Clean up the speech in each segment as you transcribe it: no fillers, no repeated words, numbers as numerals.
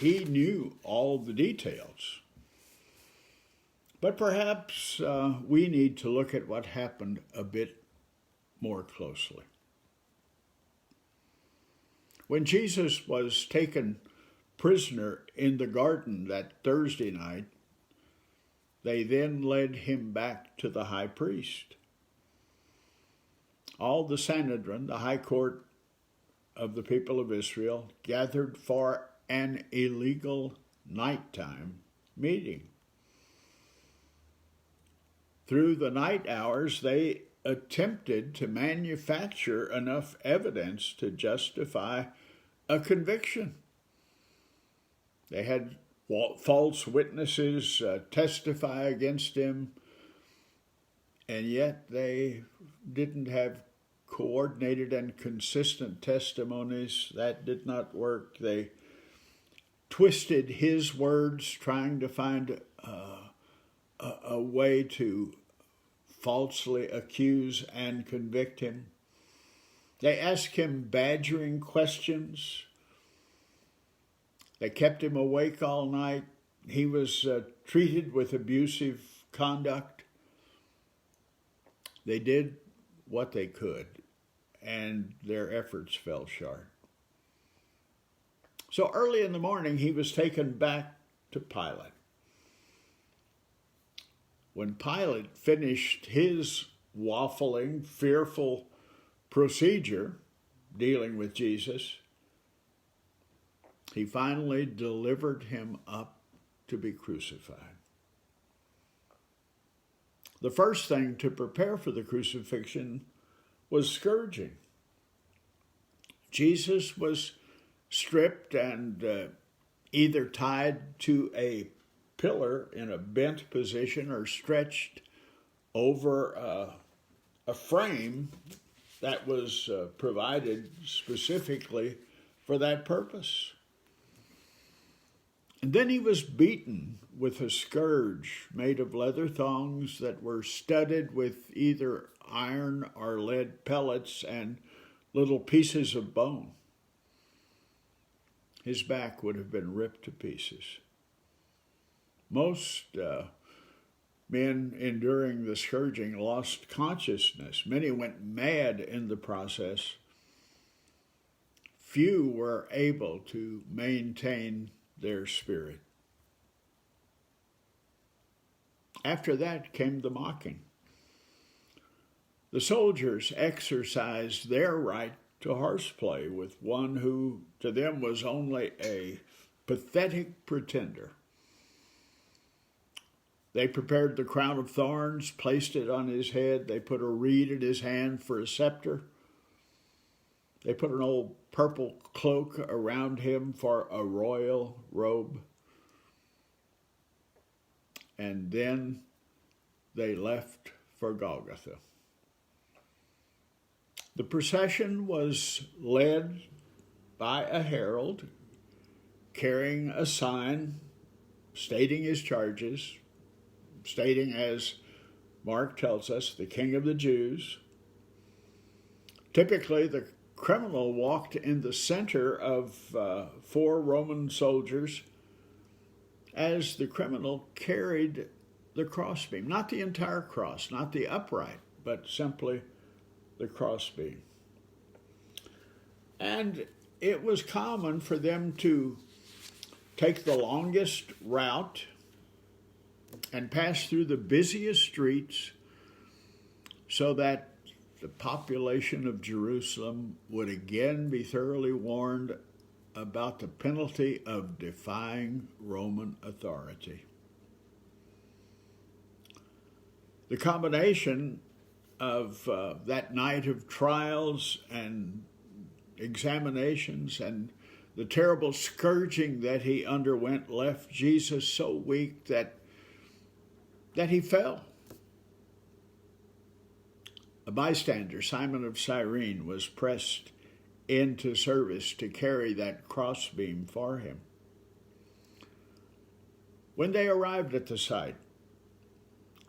he knew all the details. But perhaps we need to look at what happened a bit more closely. When Jesus was taken prisoner in the garden that Thursday night, they then led him back to the high priest. All the Sanhedrin, the high court of the people of Israel, gathered for an illegal nighttime meeting. Through the night hours, they attempted to manufacture enough evidence to justify a conviction. They had false witnesses testify against him, and yet they didn't have coordinated and consistent testimonies. That did not work. They twisted his words, trying to find a way to falsely accuse and convict him. They asked him badgering questions. They kept him awake all night. He was treated with abusive conduct. They did what they could, and their efforts fell short. So early in the morning, he was taken back to Pilate. When Pilate finished his waffling, fearful procedure dealing with Jesus, he finally delivered him up to be crucified. The first thing to prepare for the crucifixion was scourging. Jesus was stripped and either tied to a pillar in a bent position or stretched over a frame that was provided specifically for that purpose. And then he was beaten with a scourge made of leather thongs that were studded with either iron or lead pellets and little pieces of bone. His back would have been ripped to pieces. Most men enduring the scourging lost consciousness. Many went mad in the process. Few were able to maintain their spirit. After that came the mocking. The soldiers exercised their right to horseplay with one who to them was only a pathetic pretender. They prepared the crown of thorns, placed it on his head. They put a reed in his hand for a scepter. They put an old purple cloak around him for a royal robe. And then they left for Golgotha. The procession was led by a herald carrying a sign stating his charges, stating, as Mark tells us, the King of the Jews. Typically, the criminal walked in the center of 4 Roman soldiers as the criminal carried the crossbeam. Not the entire cross, not the upright, but simply the crossbeam. And it was common for them to take the longest route and pass through the busiest streets so that the population of Jerusalem would again be thoroughly warned about the penalty of defying Roman authority. The combination of that night of trials and examinations and the terrible scourging that he underwent left Jesus so weak that he fell. A bystander, Simon of Cyrene, was pressed into service to carry that crossbeam for him. When they arrived at the site,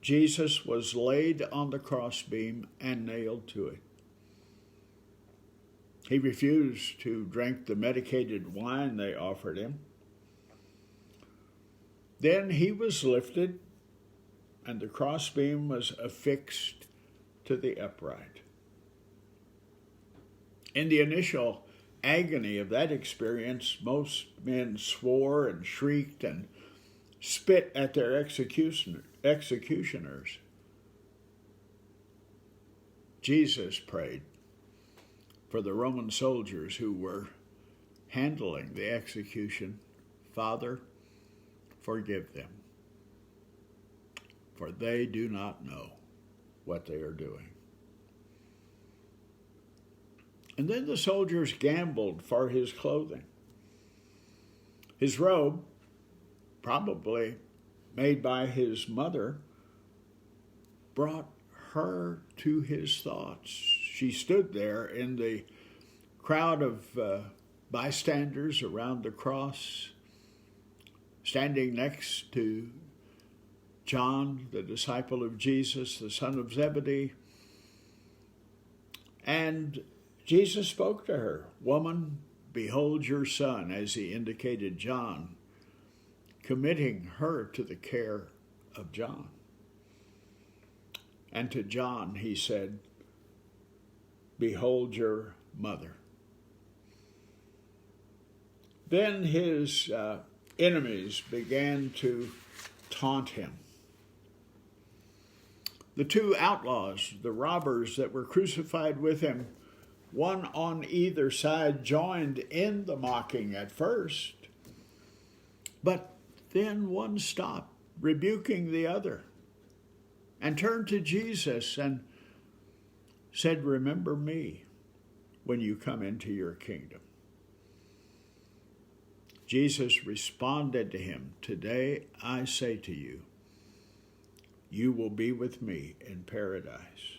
Jesus was laid on the crossbeam and nailed to it. He refused to drink the medicated wine they offered him. Then he was lifted, and the crossbeam was affixed to the upright. In the initial agony of that experience, most men swore and shrieked and spit at their executioners. Jesus prayed for the Roman soldiers who were handling the execution. Father, forgive them, for they do not know what they are doing. And then the soldiers gambled for his clothing. His robe, probably made by his mother, brought her to his thoughts. She stood there in the crowd of bystanders around the cross, standing next to John, the disciple of Jesus, the son of Zebedee. And Jesus spoke to her, "Woman, behold your son," as he indicated John, committing her to the care of John. And to John he said, "Behold your mother." Then his enemies began to taunt him. The two outlaws, the robbers that were crucified with him, one on either side, joined in the mocking at first, but then one stopped, rebuking the other, and turned to Jesus and said, "Remember me when you come into your kingdom." Jesus responded to him, "Today I say to you, you will be with me in paradise."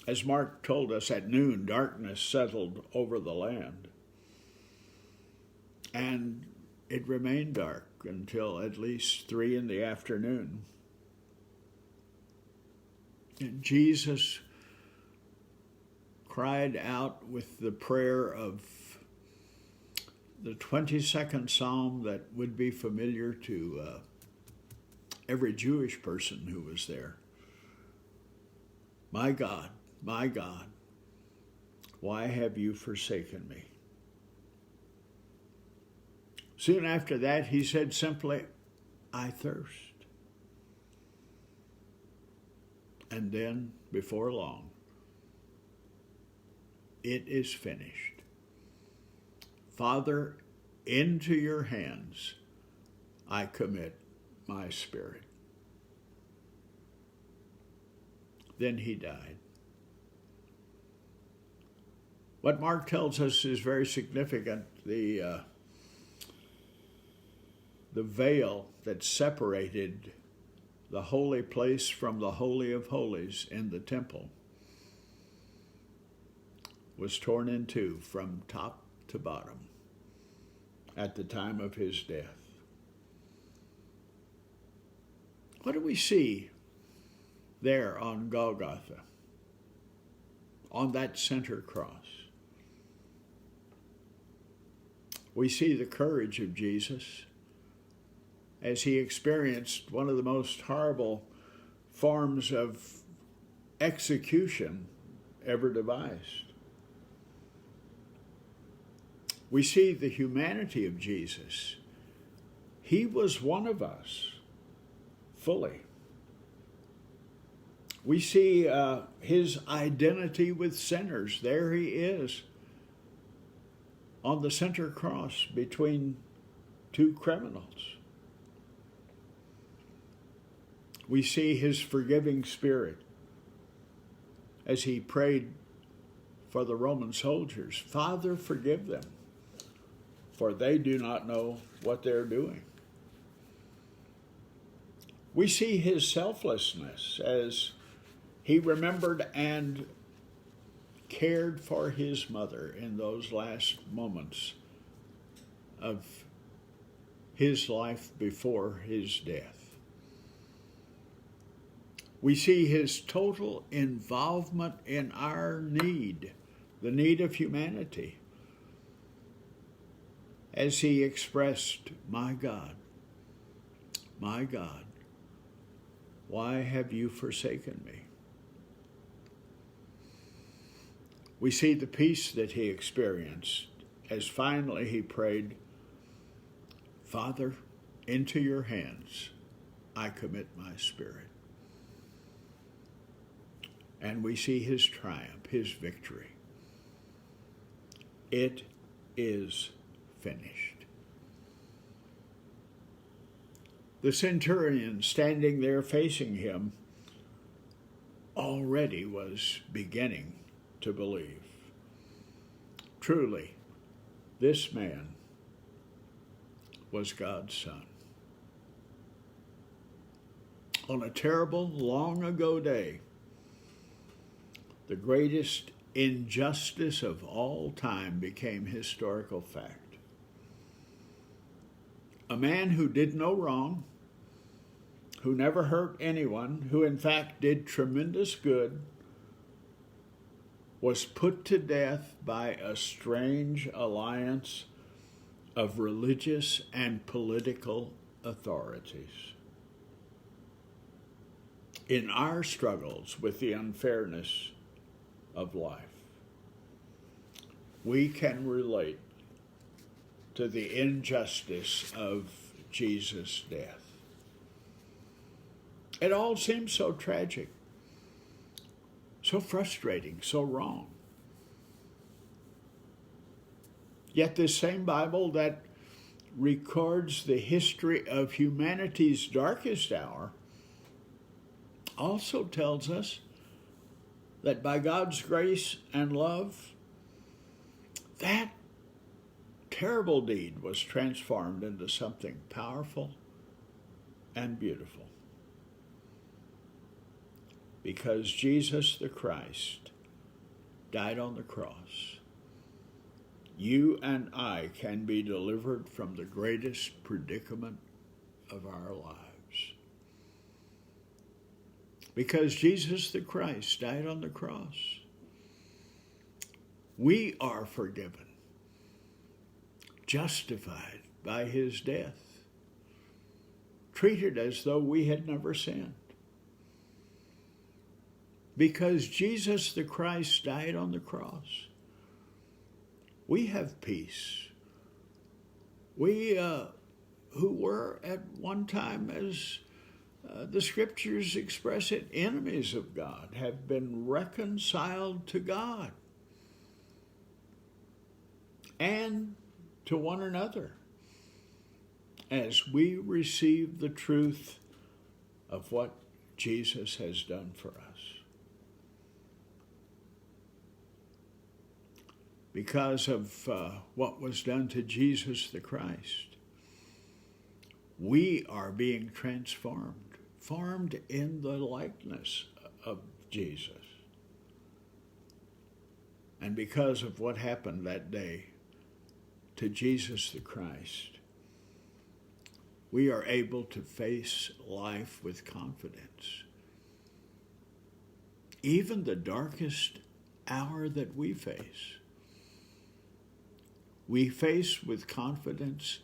As Mark told us, at noon, darkness settled over the land. And it remained dark until at least 3 p.m. And Jesus cried out with the prayer of the 22nd Psalm that would be familiar to every Jewish person who was there. My God, why have you forsaken me?" Soon after that, he said simply, "I thirst." And then, before long, "It is finished. Father, into your hands I commit my spirit." Then he died. What Mark tells us is very significant. The veil that separated the holy place from the Holy of Holies in the temple was torn in two from top to bottom at the time of his death. What do we see there on Golgotha, on that center cross? We see the courage of Jesus as he experienced one of the most horrible forms of execution ever devised. We see the humanity of Jesus. He was one of us, fully. We see his identity with sinners. There he is on the center cross between two criminals. We see his forgiving spirit as he prayed for the Roman soldiers. "Father, forgive them, for they do not know what they're doing." We see his selflessness as he remembered and cared for his mother in those last moments of his life before his death. We see his total involvement in our need, the need of humanity, as he expressed, my God, why have you forsaken me? We see the peace that he experienced as finally he prayed, Father, into your hands I commit my spirit. And we see his triumph, his victory. It is finished. The centurion standing there facing him already was beginning to believe. Truly, this man was God's son. On a terrible, long ago day, the greatest injustice of all time became historical fact. A man who did no wrong, who never hurt anyone, who in fact did tremendous good, was put to death by a strange alliance of religious and political authorities. In our struggles with the unfairness of life, we can relate to the injustice of Jesus' death. It all seems so tragic, so frustrating, so wrong. Yet this same Bible that records the history of humanity's darkest hour also tells us that by God's grace and love, that terrible deed was transformed into something powerful and beautiful. Because Jesus the Christ died on the cross, you and I can be delivered from the greatest predicament of our lives. Because Jesus the Christ died on the cross, we are forgiven, justified by his death, treated as though we had never sinned. Because Jesus the Christ died on the cross, we have peace. We who were at one time, as the scriptures express it, enemies of God, have been reconciled to God and to one another as we receive the truth of what Jesus has done for us. Because of what was done to Jesus the Christ, we are being transformed, formed in the likeness of Jesus. And because of what happened that day to Jesus the Christ, we are able to face life with confidence. Even the darkest hour that we face with confidence,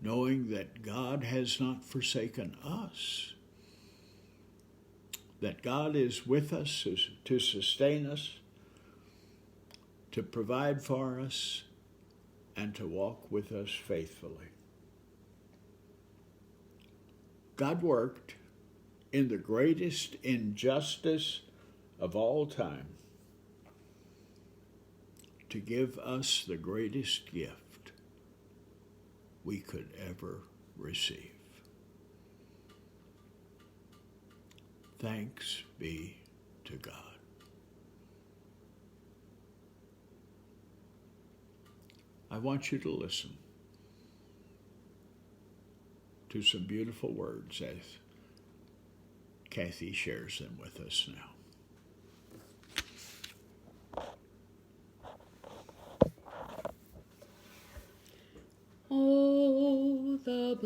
knowing that God has not forsaken us, that God is with us to sustain us, to provide for us, and to walk with us faithfully. God worked in the greatest injustice of all time to give us the greatest gift we could ever receive. Thanks be to God. I want you to listen to some beautiful words as Kathy shares them with us now. Oh, the